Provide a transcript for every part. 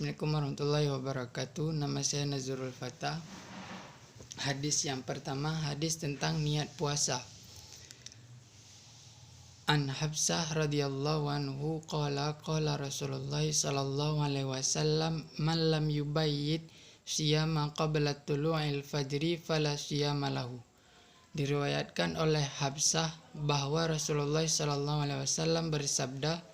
Assalamualaikum warahmatullahi wabarakatuh. Nama saya Nazrul Fatah. Hadis yang pertama, hadis tentang niat puasa. An Habsah radhiyallahu anhu qala Rasulullah sallallahu alaihi wasallam man lam yubayyit siyama qabla tulu'il fajri fala siyama lahu. Diriwayatkan oleh Habsah bahwa Rasulullah sallallahu alaihi wasallam bersabda,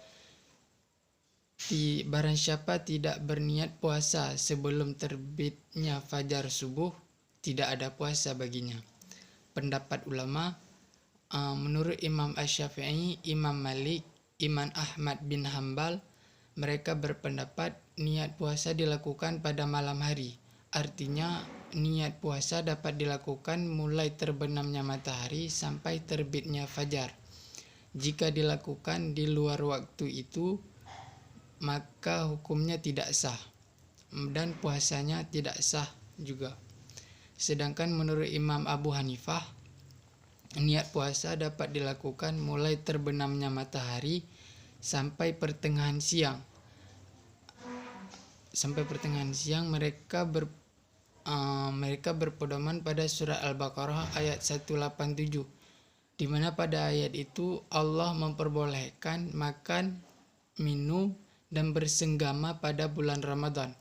barang siapa tidak berniat puasa sebelum terbitnya fajar subuh, tidak ada puasa baginya. Pendapat ulama, menurut Imam Asy-Syafi'i, Imam Malik, Imam Ahmad bin Hambal, mereka berpendapat niat puasa dilakukan pada malam hari. Artinya niat puasa dapat dilakukan mulai terbenamnya matahari sampai terbitnya fajar. Jika dilakukan di luar waktu itu, maka hukumnya tidak sah dan puasanya tidak sah juga. Sedangkan menurut Imam Abu Hanifah, niat puasa dapat dilakukan mulai terbenamnya matahari sampai pertengahan siang. Mereka berpedoman pada surat Al-Baqarah ayat 187, di mana pada ayat itu Allah memperbolehkan makan, minum, dan bersenggama pada bulan Ramadan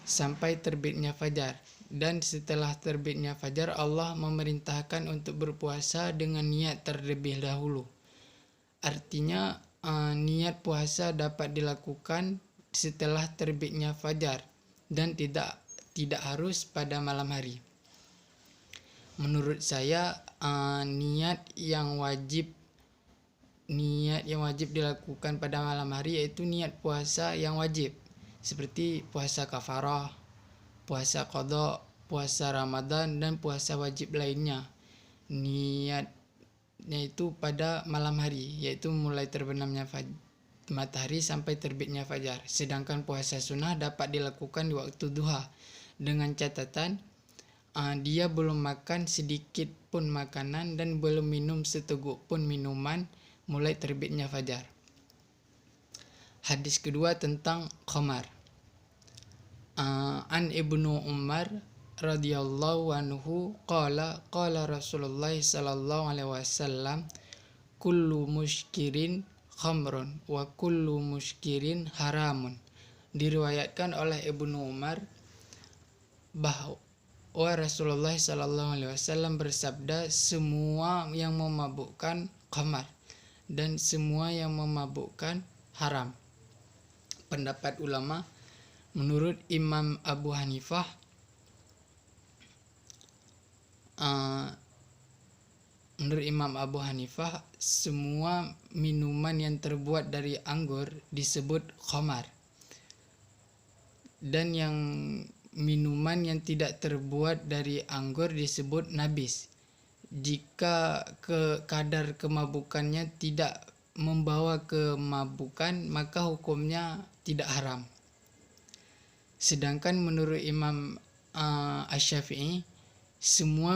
sampai terbitnya fajar, dan setelah terbitnya fajar Allah memerintahkan untuk berpuasa dengan niat terlebih dahulu. Artinya niat puasa dapat dilakukan setelah terbitnya fajar dan tidak harus pada malam hari. Menurut saya niat yang wajib dilakukan pada malam hari yaitu niat puasa yang wajib, seperti puasa kafarah, puasa qadha, puasa Ramadan, dan puasa wajib lainnya. Niatnya itu pada malam hari, yaitu mulai terbenamnya matahari sampai terbitnya fajar. Sedangkan puasa sunnah dapat dilakukan di waktu duha, dengan catatan dia belum makan sedikit pun makanan dan belum minum seteguk pun minuman mulai terbitnya fajar. Hadis kedua tentang khamar. An Ibnu Umar radhiyallahu anhu qala Rasulullah sallallahu alaihi wasallam kullu muskirin khamrun wa kullu muskirin haramun. Diriwayatkan oleh Ibnu Umar bahwa Rasulullah sallallahu alaihi wasallam bersabda, semua yang memabukkan khamar dan semua yang memabukkan haram. Pendapat ulama, menurut Imam Abu Hanifah, semua minuman yang terbuat dari anggur disebut khamar, dan yang minuman yang tidak terbuat dari anggur disebut nabis. Jika kadar kemabukannya tidak membawa kemabukan, maka hukumnya tidak haram. Sedangkan menurut Imam Asy-Syafi'i, semua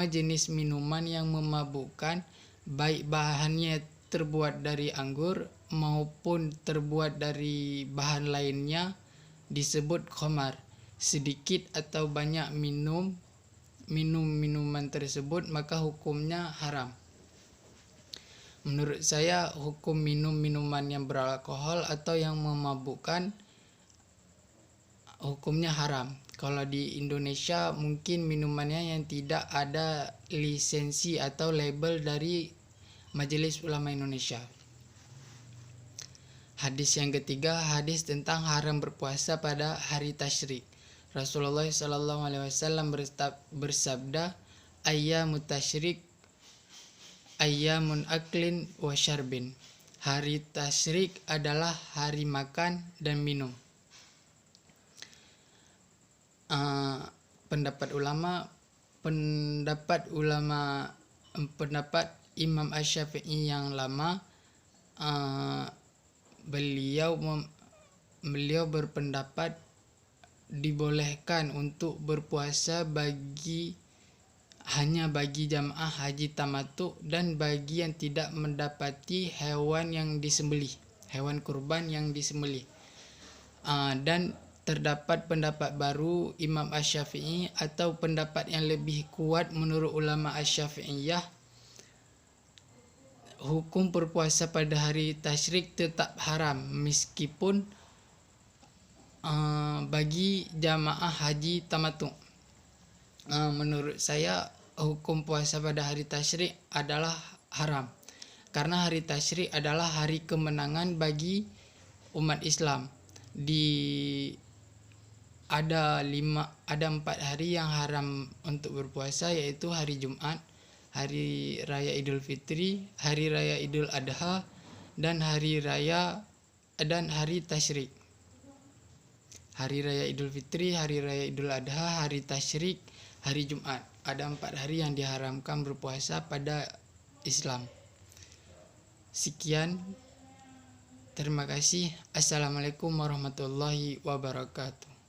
jenis minuman yang memabukkan, baik bahannya terbuat dari anggur maupun terbuat dari bahan lainnya, disebut khamar. Sedikit atau banyak minuman tersebut, maka hukumnya haram. Menurut saya, hukum minum minuman yang beralkohol atau yang memabukkan hukumnya haram. Kalau di Indonesia mungkin minumannya yang tidak ada lisensi atau label dari Majelis Ulama Indonesia. Hadis yang ketiga, hadis tentang haram berpuasa pada hari tasyrik. Rasulullah sallallahu alaihi wasallam bersabda, ayyamut tasyrik ayyamun aklin wa syarbin. Hari tasyrik adalah hari makan dan minum. Pendapat Imam Asy-Syafi'i yang lama, beliau berpendapat dibolehkan untuk berpuasa hanya bagi jamaah haji tamattu dan bagi yang tidak mendapati hewan yang disembelih. hewan kurban yang disembelih. Dan terdapat pendapat baru Imam Asy-Syafi'i atau pendapat yang lebih kuat menurut ulama Asy-Syafi'iyah, hukum berpuasa pada hari tasyrik tetap haram meskipun bagi jamaah haji tamattu. Menurut saya hukum puasa pada hari tasyrik adalah haram karena hari tasyrik adalah hari kemenangan bagi umat Islam. Ada 4 hari yang haram untuk berpuasa, yaitu hari Jumat, hari raya Idul Fitri, hari raya Idul Adha, dan hari tasyrik. Hari raya Idul Fitri, hari raya Idul Adha, hari tasyrik, hari Jumat. Ada 4 hari yang diharamkan berpuasa pada Islam. Sekian. Terima kasih. Assalamualaikum warahmatullahi wabarakatuh.